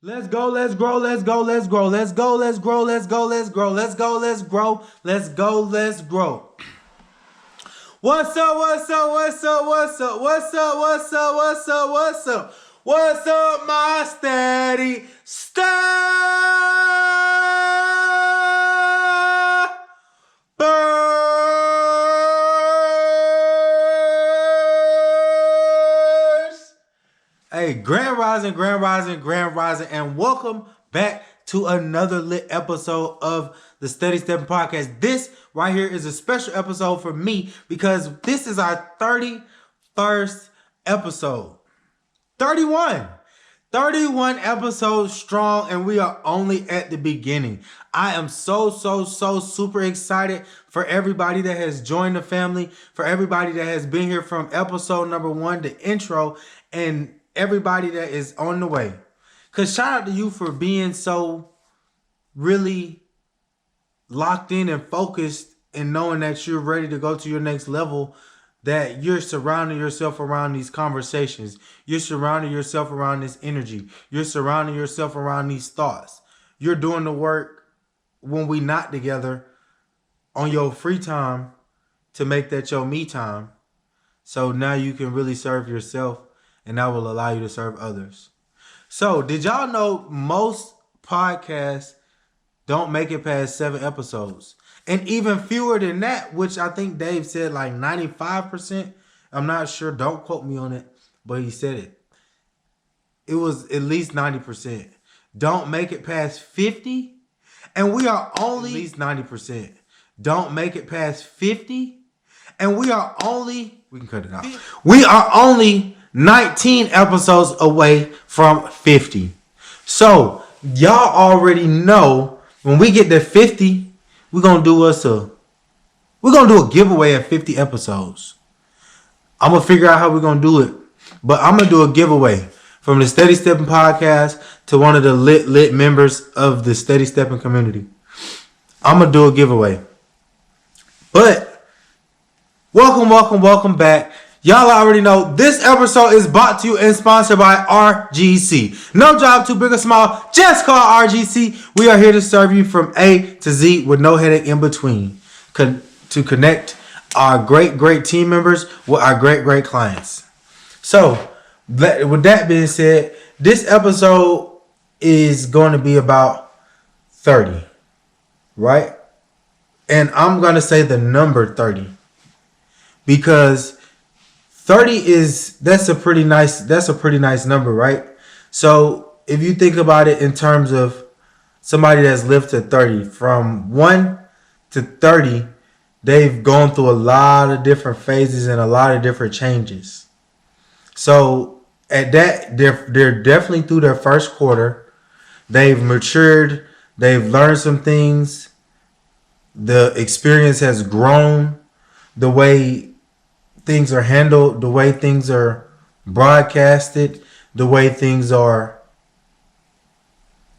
Let's go, let's grow, let's go, let's grow, let's go, let's grow, let's go, let's grow, let's go, let's grow, let's go, let's grow. What's up, what's up, what's up, what's up, what's up, what's up, what's up, what's up? What's up, my steady steppers? Hey, Grand Rising, Grand Rising, Grand Rising, and welcome back to another lit episode of the Steady Stepping Podcast. This right here is a special episode for me because this is our 31st episode. 31 episodes strong, and we are only at the beginning. I am so super excited for everybody that has joined the family, for everybody that has been here from episode number 1, the intro, and everybody that is on the way. Because shout out to you for being so really locked in and focused and knowing that you're ready to go to your next level, that you're surrounding yourself around these conversations. You're surrounding yourself around this energy. You're surrounding yourself around these thoughts. You're doing the work when we not together on your free time to make that your me time. So now you can really serve yourself, and that will allow you to serve others. So did y'all know most podcasts don't make it past 7 episodes? And even fewer than that, which I think Dave said like 95%. I'm not sure. Don't quote me on it, but he said it. It was at least 90%. Don't make it past 50. And we are only at least 90%. Don't make it past 50. And we are only, we can cut it out. We are only 19 episodes away from 50. So y'all already know when we get to 50, we're gonna do a giveaway at 50 episodes. I'm gonna figure out how we're gonna do it, but I'm gonna do a giveaway from the Steady Stepping Podcast to one of the lit members of the Steady Stepping community. I'm gonna do a giveaway. But welcome back. Y'all already know this episode is brought to you and sponsored by RGC. No job too big or small, just call RGC. We are here to serve you from A to Z with no headache in between. To connect our great team members with our great clients. So, with that being said, this episode is going to be about 30, right? And I'm going to say the number 30 because 30 that's a pretty nice number, right? So if you think about it in terms of somebody that's lived to 30, from 1 to 30, they've gone through a lot of different phases and a lot of different changes. So at that, they're definitely through their first quarter. They've matured. They've learned some things. The experience has grown. The way things are handled, the way things are broadcasted, the way things are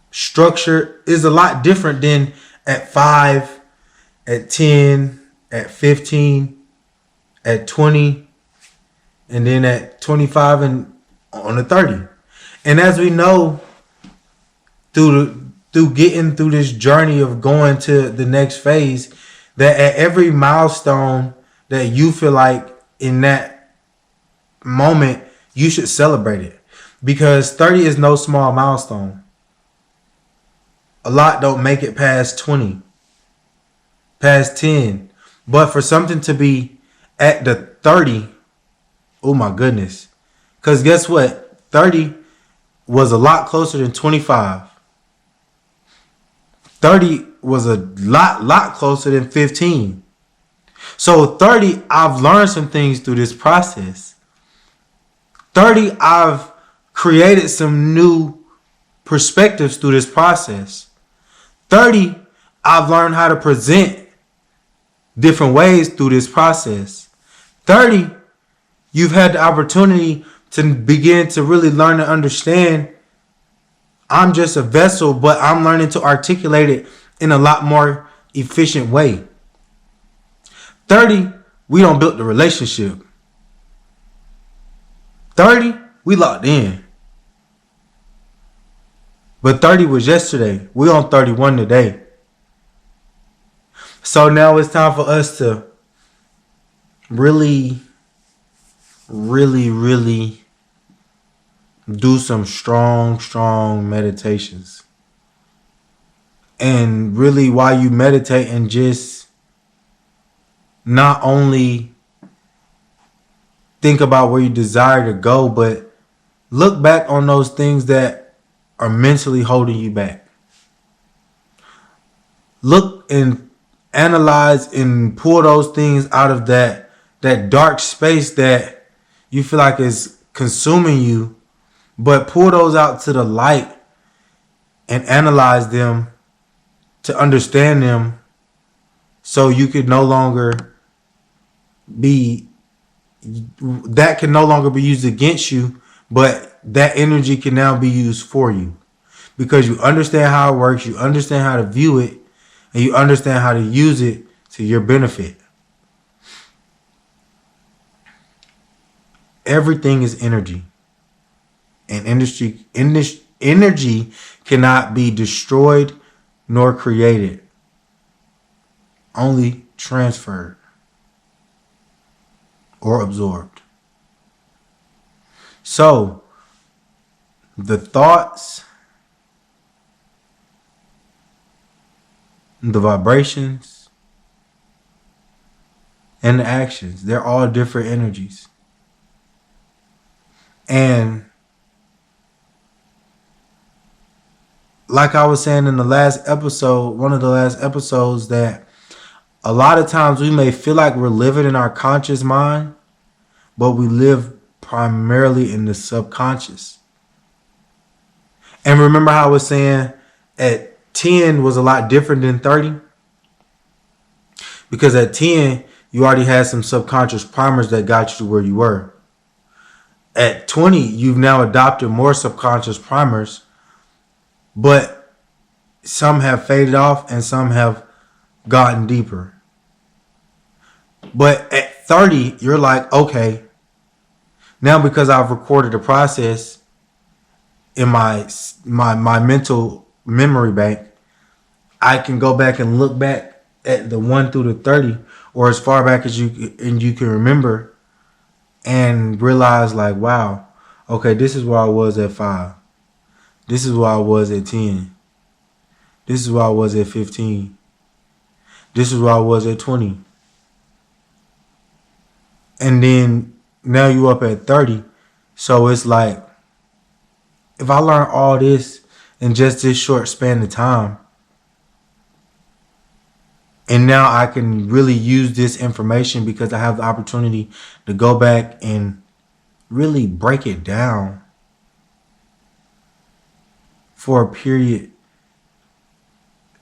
structured is a lot different than at 5, at 10, at 15, at 20, and then at 25 and on the 30. And as we know, through getting through this journey of going to the next phase, that at every milestone that you feel like in that moment, you should celebrate it, because 30 is no small milestone. A lot don't make it past 20, past 10, but for something to be at the 30, oh my goodness, because guess what? 30 was a lot closer than 25. 30 was a lot closer than 15. So 30, I've learned some things through this process. 30, I've created some new perspectives through this process. 30, I've learned how to present different ways through this process. 30, you've had the opportunity to begin to really learn to understand I'm just a vessel, but I'm learning to articulate it in a lot more efficient way. 30, we don't build the relationship. 30, we locked in. But 30 was yesterday. We on 31 today. So now it's time for us to really do some strong meditations. And really, while you meditate, and just not only think about where you desire to go, but look back on those things that are mentally holding you back. Look and analyze and pull those things out of that dark space that you feel like is consuming you, but pull those out to the light and analyze them to understand them, so you could no longer be, that can no longer be used against you, but that energy can now be used for you, because you understand how it works, you understand how to view it, and you understand how to use it to your benefit. Everything is energy. And energy cannot be destroyed nor created. Only transferred or absorbed. So, the thoughts, the vibrations, and the actions, they're all different energies. And like I was saying in the last episode, one of the last episodes, that a lot of times we may feel like we're living in our conscious mind, but we live primarily in the subconscious. And remember how I was saying at 10 was a lot different than 30? Because at 10, you already had some subconscious primers that got you to where you were. At 20, you've now adopted more subconscious primers, but some have faded off and some have gotten deeper. But at 30, you're like, okay, now because I've recorded the process in my mental memory bank, I can go back and look back at the 1 through the 30, or as far back as you can remember, and realize like, wow, okay, this is where I was at 5. This is where I was at 10. This is where I was at 15. This is where I was at 20. And then now you up at 30. So it's like, if I learn all this in just this short span of time, and now I can really use this information because I have the opportunity to go back and really break it down for a period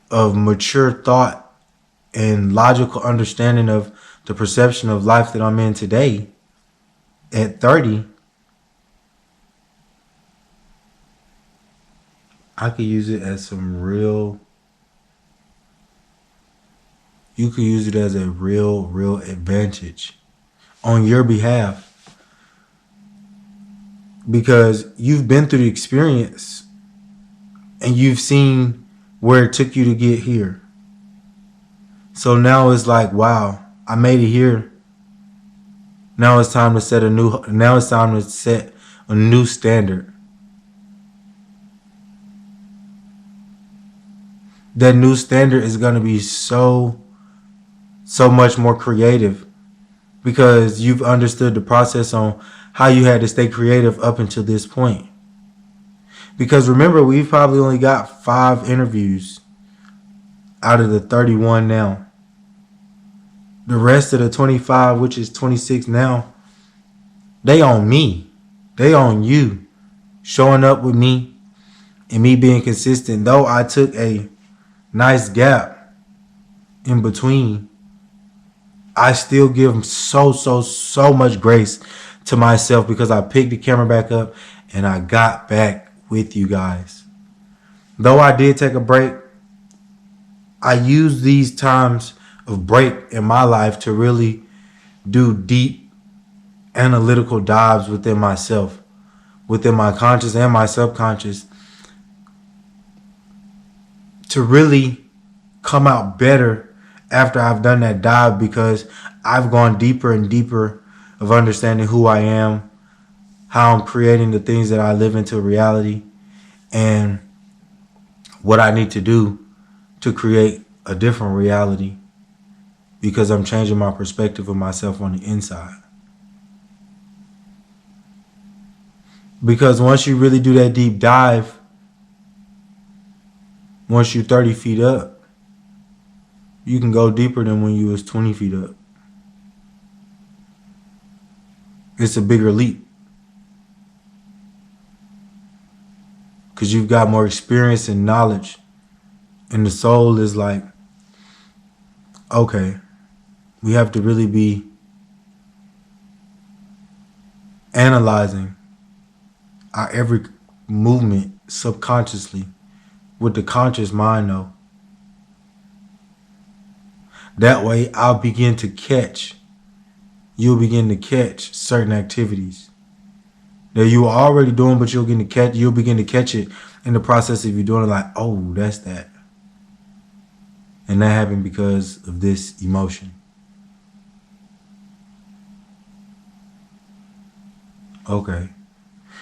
of mature thought and logical understanding of the perception of life that I'm in today at 30, I could use it as you could use it as a real advantage on your behalf, because you've been through the experience and you've seen where it took you to get here. So now it's like, wow, I made it here. Now it's time to set a new standard. That new standard is going to be so much more creative, because you've understood the process on how you had to stay creative up until this point. Because remember, we've probably only got 5 interviews out of the 31 now. The rest of the 25, which is 26 now, they on me. They on you showing up with me and me being consistent. Though I took a nice gap in between, I still give so much grace to myself, because I picked the camera back up and I got back with you guys. Though I did take a break, I use these times of break in my life to really do deep analytical dives within myself, within my conscious and my subconscious, to really come out better after I've done that dive, because I've gone deeper and deeper of understanding who I am, how I'm creating the things that I live into reality, and what I need to do to create a different reality, because I'm changing my perspective of myself on the inside. Because once you really do that deep dive, once you're 30 feet up, you can go deeper than when you was 20 feet up. It's a bigger leap. Because you've got more experience and knowledge. And the soul is like, okay, we have to really be analyzing our every movement subconsciously with the conscious mind, though. That way you'll begin to catch certain activities that you were already doing, but you'll begin to catch it in the process of you doing it, like, oh, that's that. And that happened because of this emotion. Okay.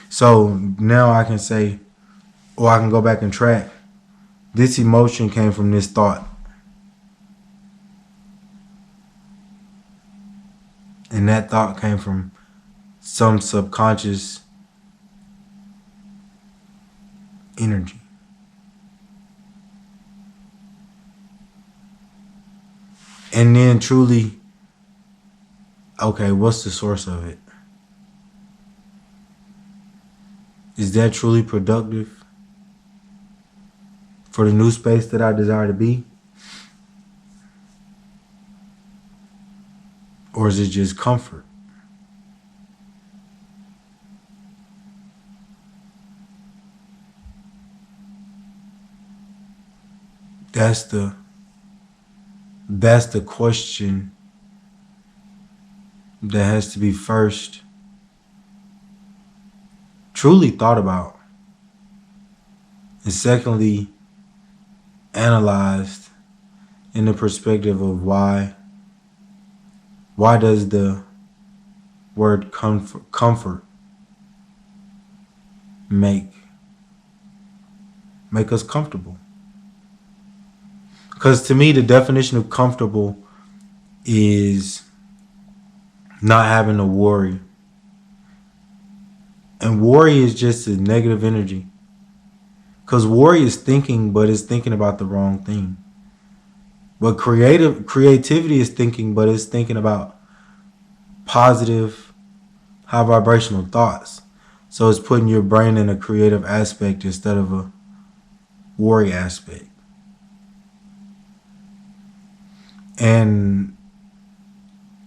So now I can say, or I can go back and track, this emotion came from this thought. And that thought came from some subconscious energy. And then truly, okay, what's the source of it? Is that truly productive for the new space that I desire to be? Or is it just comfort? That's the question that has to be first truly thought about, and secondly analyzed in the perspective of why does the word comfort make us comfortable? Because to me, the definition of comfortable is not having to worry. And worry is just a negative energy. Because worry is thinking, but it's thinking about the wrong thing. But creativity is thinking, but it's thinking about positive, high vibrational thoughts. So it's putting your brain in a creative aspect instead of a worry aspect. And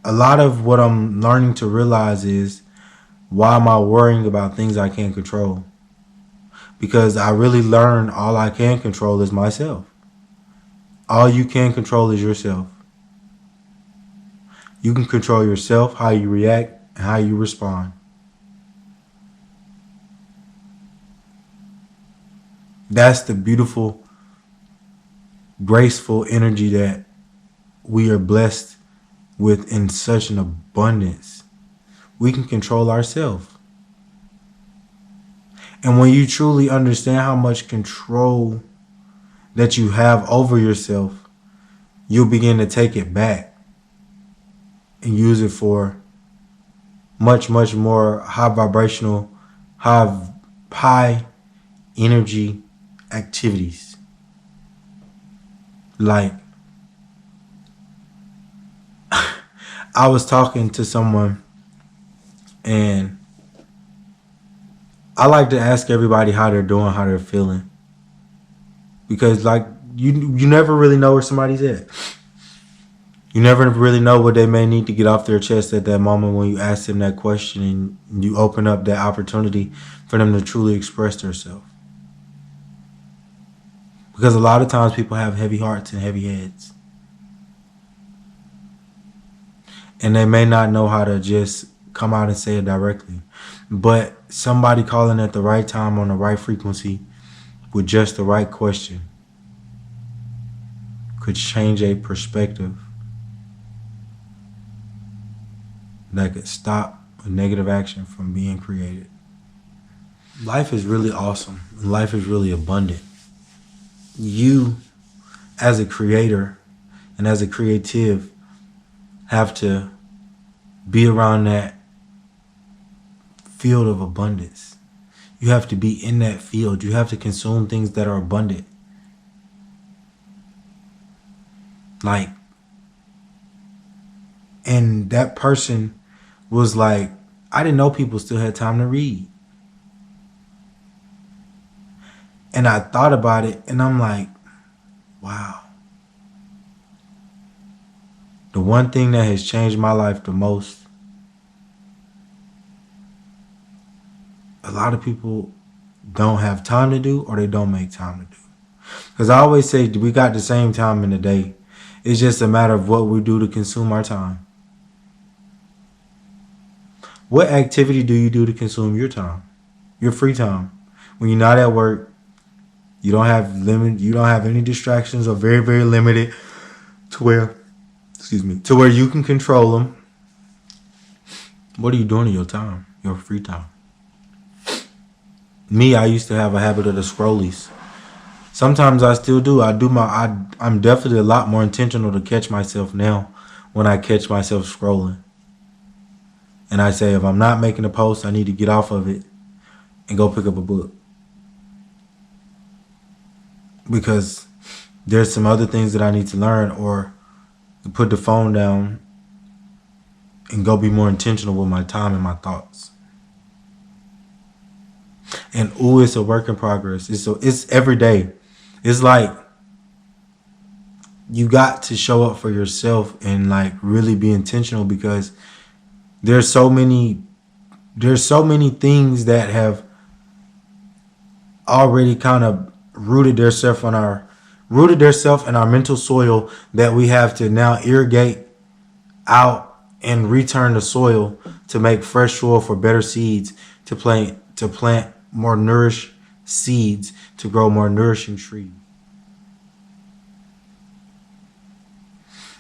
a lot of what I'm learning to realize is, why am I worrying about things I can't control? Because I really learned all I can control is myself. All you can control is yourself. You can control yourself, how you react, and how you respond. That's the beautiful, graceful energy that we are blessed with in such an abundance. We can control ourselves. And when you truly understand how much control that you have over yourself, you'll begin to take it back and use it for much, much more high vibrational, high energy activities. Like, I was talking to someone, and I like to ask everybody how they're doing, how they're feeling. Because like you never really know where somebody's at. You never really know what they may need to get off their chest at that moment when you ask them that question and you open up that opportunity for them to truly express themselves. Because a lot of times people have heavy hearts and heavy heads. And they may not know how to just come out and say it directly. But somebody calling at the right time on the right frequency with just the right question could change a perspective that could stop a negative action from being created. Life is really awesome. Life is really abundant. You, as a creator and as a creative, have to be around that field of abundance. You have to be in that field. You have to consume things that are abundant. Like, and that person was like, I didn't know people still had time to read. And I thought about it and I'm like, wow. The one thing that has changed my life the most, a lot of people don't have time to do or they don't make time to do. Because I always say we got the same time in the day. It's just a matter of what we do to consume our time. What activity do you do to consume your time? Your free time. When you're not at work, you don't have any distractions or very, very limited to where you can control them. What are you doing in your time? Your free time. Me, I used to have a habit of the scrollies. Sometimes I still do. I'm definitely a lot more intentional to catch myself now when I catch myself scrolling. And I say, if I'm not making a post, I need to get off of it and go pick up a book. Because there's some other things that I need to learn, or to put the phone down and go be more intentional with my time and my thoughts. And it's a work in progress. It's every day. It's like you got to show up for yourself and like really be intentional, because there's so many things that have already kind of rooted themselves in our mental soil that we have to now irrigate out and return the soil to make fresh soil for better seeds to plant more nourished seeds to grow more nourishing trees.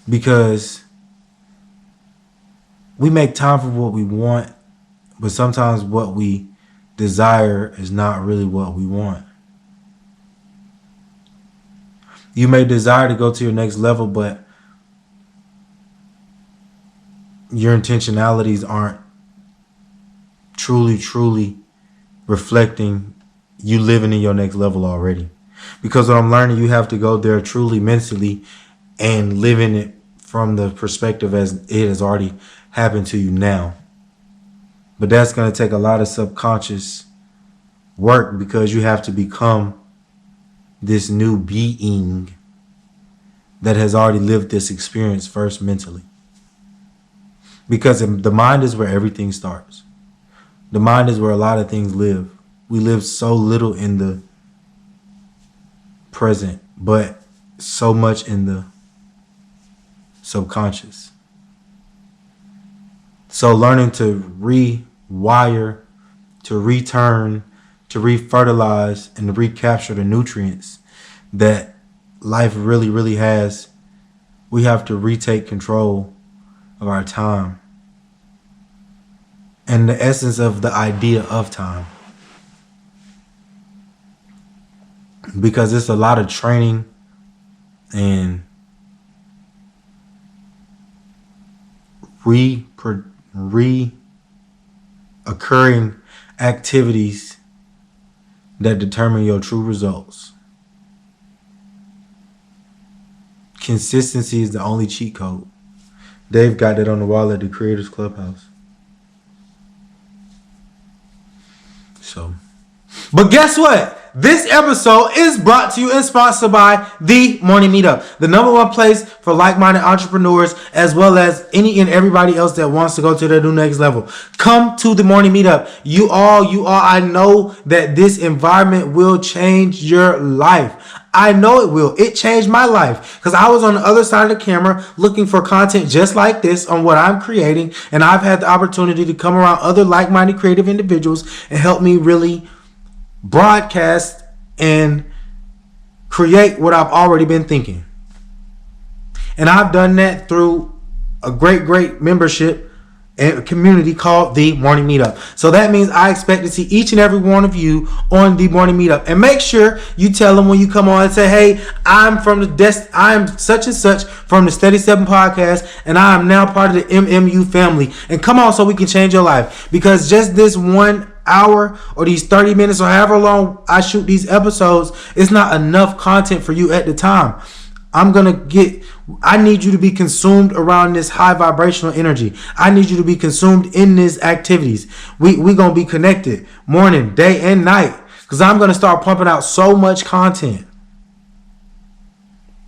Because we make time for what we want, but sometimes what we desire is not really what we want. You may desire to go to your next level, but your intentionalities aren't truly reflecting you living in your next level already. Because what I'm learning, you have to go there truly mentally and live in it from the perspective as it has already happened to you now. But that's going to take a lot of subconscious work, because you have to become this new being that has already lived this experience first mentally. Because the mind is where everything starts. The mind is where a lot of things live. We live so little in the present, but so much in the subconscious. So learning to rewire, to return, to refertilize, and to recapture the nutrients that life really has, we have to retake control of our time and the essence of the idea of time. Because it's a lot of training and reoccurring activities that determine your true results. Consistency is the only cheat code. Dave got that on the wall at the Creators Clubhouse. But guess what? This episode is brought to you and sponsored by The Morning Meetup, the #1 place for like-minded entrepreneurs, as well as any and everybody else that wants to go to their new next level. Come to The Morning Meetup. You all, I know that this environment will change your life. I know it will. It changed my life because I was on the other side of the camera looking for content just like this on what I'm creating, and I've had the opportunity to come around other like-minded creative individuals and help me really broadcast and create what I've already been thinking. And I've done that through a great membership and a community called The Morning Meetup. So that means I expect to see each and every one of you on The Morning Meetup. And make sure you tell them when you come on and say, hey, I'm such and such from the Steady.Stepping.Podcast, and I am now part of the MMU family. And come on so we can change your life. Because just this 1 hour or these 30 minutes or however long I shoot these episodes, it's not enough content for you at the time. I need you to be consumed around this high vibrational energy. I need you to be consumed in these activities. We going to be connected morning, day, and night. Because I'm going to start pumping out so much content.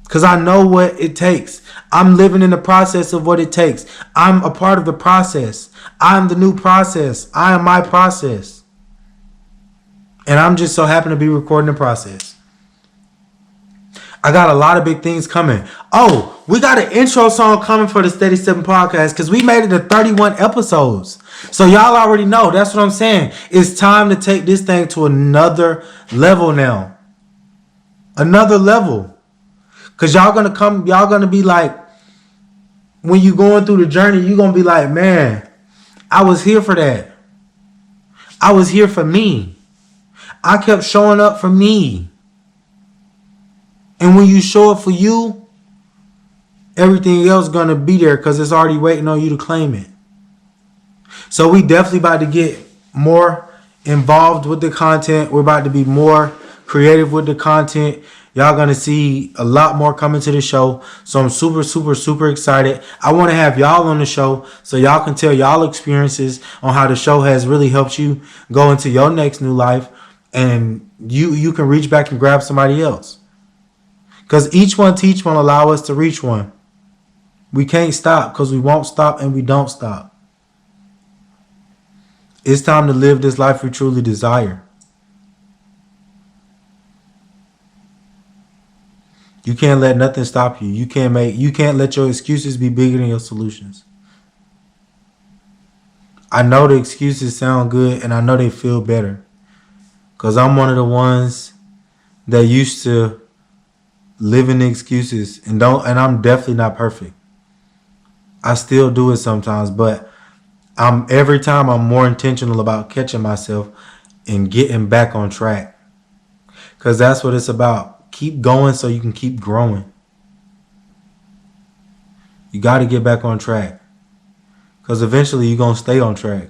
Because I know what it takes. I'm living in the process of what it takes. I'm a part of the process. I'm the new process. I am my process. And I'm just so happy to be recording the process. I got a lot of big things coming. Oh, we got an intro song coming for the Steady Stepping Podcast because we made it to 31 episodes. So y'all already know. That's what I'm saying. It's time to take this thing to another level now. Another level. Because y'all gonna be like, when you going through the journey, you're gonna be like, man, I was here for that. I was here for me. I kept showing up for me. And when you show up for you, everything else gonna be there because it's already waiting on you to claim it. So we definitely about to get more involved with the content. We're about to be more creative with the content. Y'all gonna see a lot more coming to the show. So I'm super excited. I want to have y'all on the show so y'all can tell y'all experiences on how the show has really helped you go into your next new life. And you can reach back and grab somebody else. Because each one teach one allow us to reach one. We can't stop because we won't stop and we don't stop. It's time to live this life we truly desire. You can't let nothing stop you. You can't let your excuses be bigger than your solutions. I know the excuses sound good and I know they feel better. Because I'm one of the ones that used to live in the excuses and I'm definitely not perfect. I still do it sometimes, but every time I'm more intentional about catching myself and getting back on track. Because that's what it's about. Keep going so you can keep growing. You got to get back on track. Because eventually you're going to stay on track.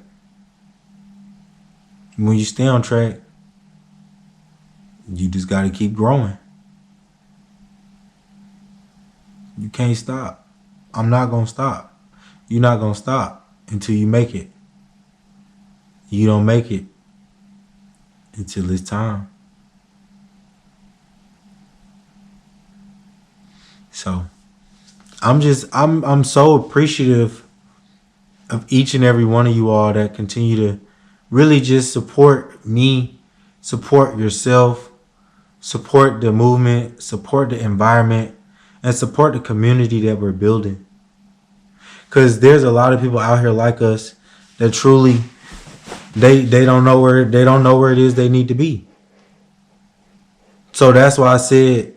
And when you stay on track, you just got to keep growing. You can't stop. I'm not going to stop. You're not going to stop until you make it. You don't make it until it's time. So I'm so appreciative of each and every one of you all that continue to really just support me, support yourself, support the movement, support the environment, and support the community that we're building. Because there's a lot of people out here like us that truly they don't know where it is they need to be. So that's why I said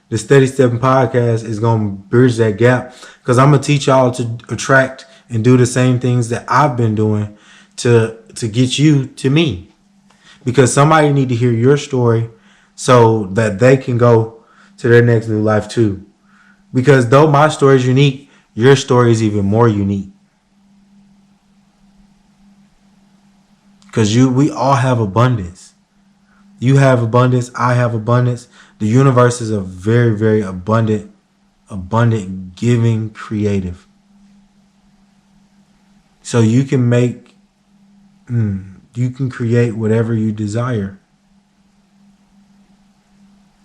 the Steady Stepping Podcast is going to bridge that gap, because I'm going to teach y'all to attract and do the same things that I've been doing to get you to me. Because somebody need to hear your story so that they can go to their next new life too. Because though my story is unique, your story is even more unique. Because we all have abundance. You have abundance. I have abundance. The universe is a very, very abundant, giving, creative. So you can create whatever you desire.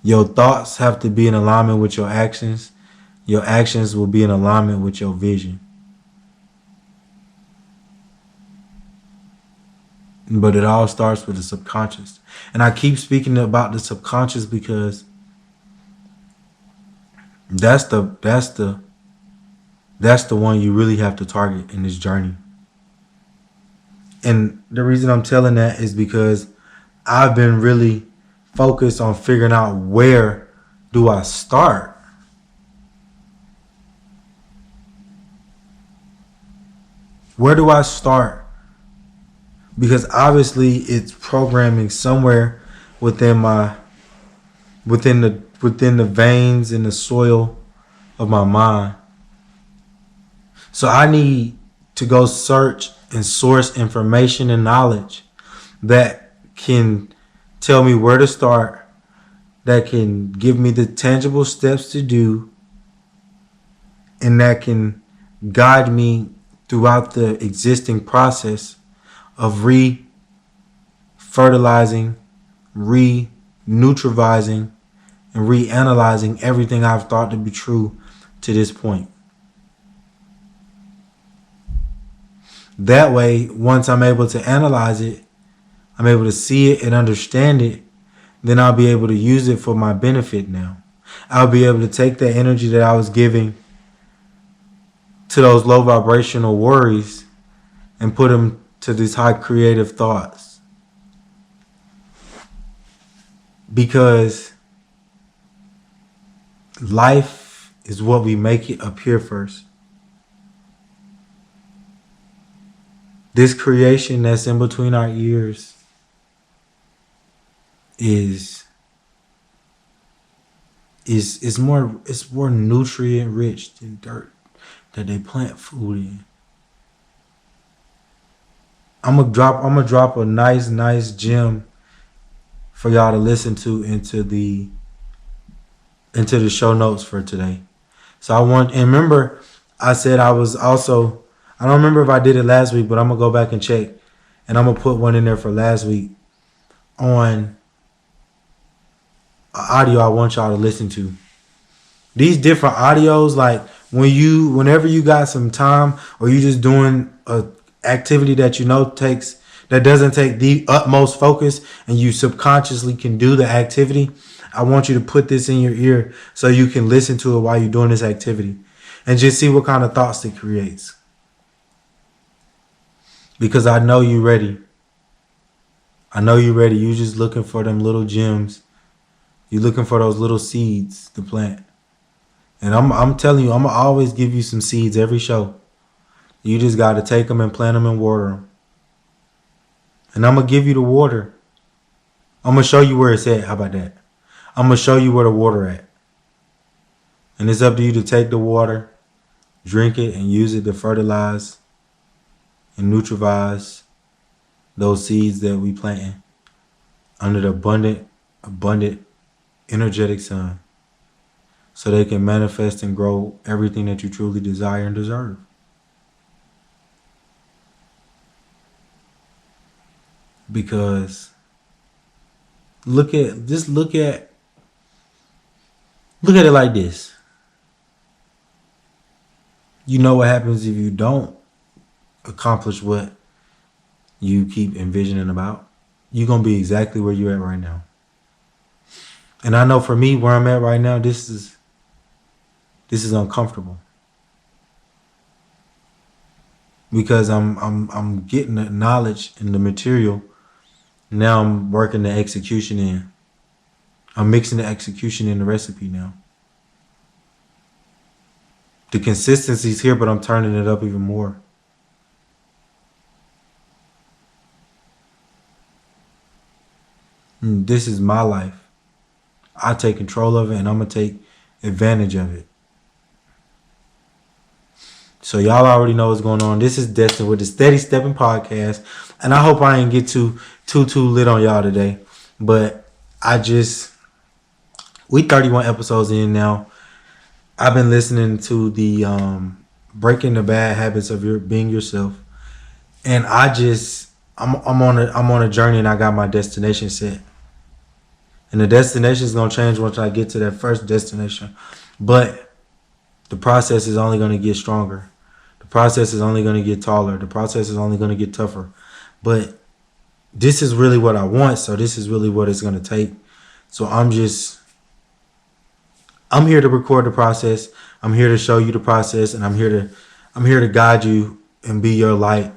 Your thoughts have to be in alignment with your actions. Your actions will be in alignment with your vision. But it all starts with the subconscious. And I keep speaking about the subconscious because that's the one you really have to target in this journey. And the reason I'm telling that is because I've been really focused on figuring out where do I start. Where do I start? Because obviously it's programming somewhere within the veins and the soil of my mind. So I need to go search and source information and knowledge that can tell me where to start, that can give me the tangible steps to do, and that can guide me throughout the existing process of re-fertilizing, re-neutralizing, and reanalyzing everything I've thought to be true to this point. That way, once I'm able to analyze it, I'm able to see it and understand it, then I'll be able to use it for my benefit now. I'll be able to take that energy that I was giving to those low vibrational worries and put them to these high creative thoughts. Because life is what we make it appear first. This creation that's in between our ears is more nutrient rich than dirt that they plant food in. I'm gonna drop a nice gem for y'all to listen to into the show notes for today. So and remember I said I was also, I don't remember if I did it last week, but I'm gonna go back and check, and I'm gonna put one in there for last week on audio I want y'all to listen to. These different audios, like whenever you got some time, or you just doing a activity that you know that doesn't take the utmost focus, and you subconsciously can do the activity, I want you to put this in your ear so you can listen to it while you're doing this activity, and just see what kind of thoughts it creates. Because I know you're ready. I know you're ready. You're just looking for them little gems. You're looking for those little seeds to plant. And I'm telling you, I'm going to always give you some seeds every show. You just got to take them and plant them and water them. And I'm going to give you the water. I'm going to show you where it's at. How about that? I'm going to show you where the water at. And it's up to you to take the water, drink it, and use it to fertilize and neutralize those seeds that we planting under the abundant, energetic sun, so they can manifest and grow everything that you truly desire and deserve. Because look at it like this. You know what happens if you don't accomplish what you keep envisioning about? You're going to be exactly where you're at right now. And I know for me, where I'm at right now, this is uncomfortable. Because I'm getting the knowledge and the material. Now I'm working the execution in. I'm mixing the execution in the recipe now. The consistency's here, but I'm turning it up even more. This is my life. I take control of it, and I'm going to take advantage of it. So y'all already know what's going on. This is Destine with the Steady.Stepping.Podcast. And I hope I ain't get too lit on y'all today. But we 31 episodes in now. I've been listening to the Breaking the Bad Habits of Being Yourself. And I'm on a journey, and I got my destination set. And the destination is going to change once I get to that first destination. But the process is only going to get stronger. The process is only going to get taller. The process is only going to get tougher. But this is really what I want. So this is really what it's going to take. So I'm here to record the process. I'm here to show you the process. And I'm here to guide you and be your light,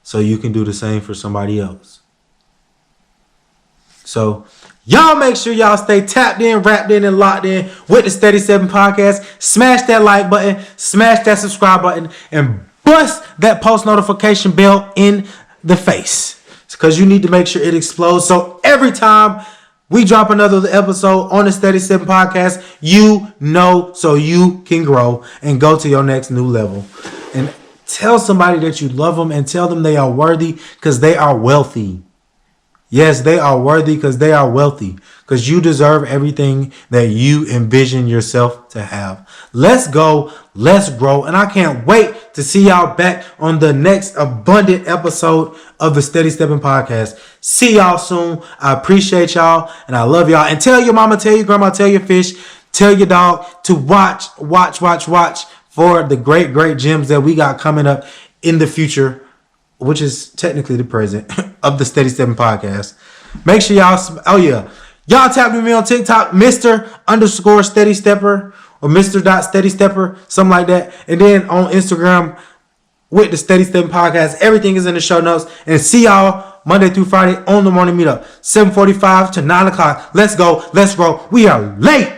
so you can do the same for somebody else. So y'all make sure y'all stay tapped in, wrapped in, and locked in with the Steady Stepping Podcast. Smash that like button, smash that subscribe button, and bust that post notification bell in the face, because you need to make sure it explodes. So every time we drop another episode on the Steady Stepping Podcast, you know, so you can grow and go to your next new level. And tell somebody that you love them and tell them they are worthy because they are wealthy. Yes, they are worthy because they are wealthy, because you deserve everything that you envision yourself to have. Let's go. Let's grow. And I can't wait to see y'all back on the next abundant episode of the Steady Stepping Podcast. See y'all soon. I appreciate y'all and I love y'all. And tell your mama, tell your grandma, tell your fish, tell your dog to watch for the great gems that we got coming up in the future, which is technically the present of the Steady Stepping Podcast. Make sure y'all tap me on TikTok, Mr._Steadystepper or Mr.Steadystepper, something like that. And then on Instagram with the Steady Stepping Podcast. Everything is in the show notes. And see y'all Monday through Friday on the morning meetup, 7:45 to 9 o'clock. Let's go. Let's grow. We are late.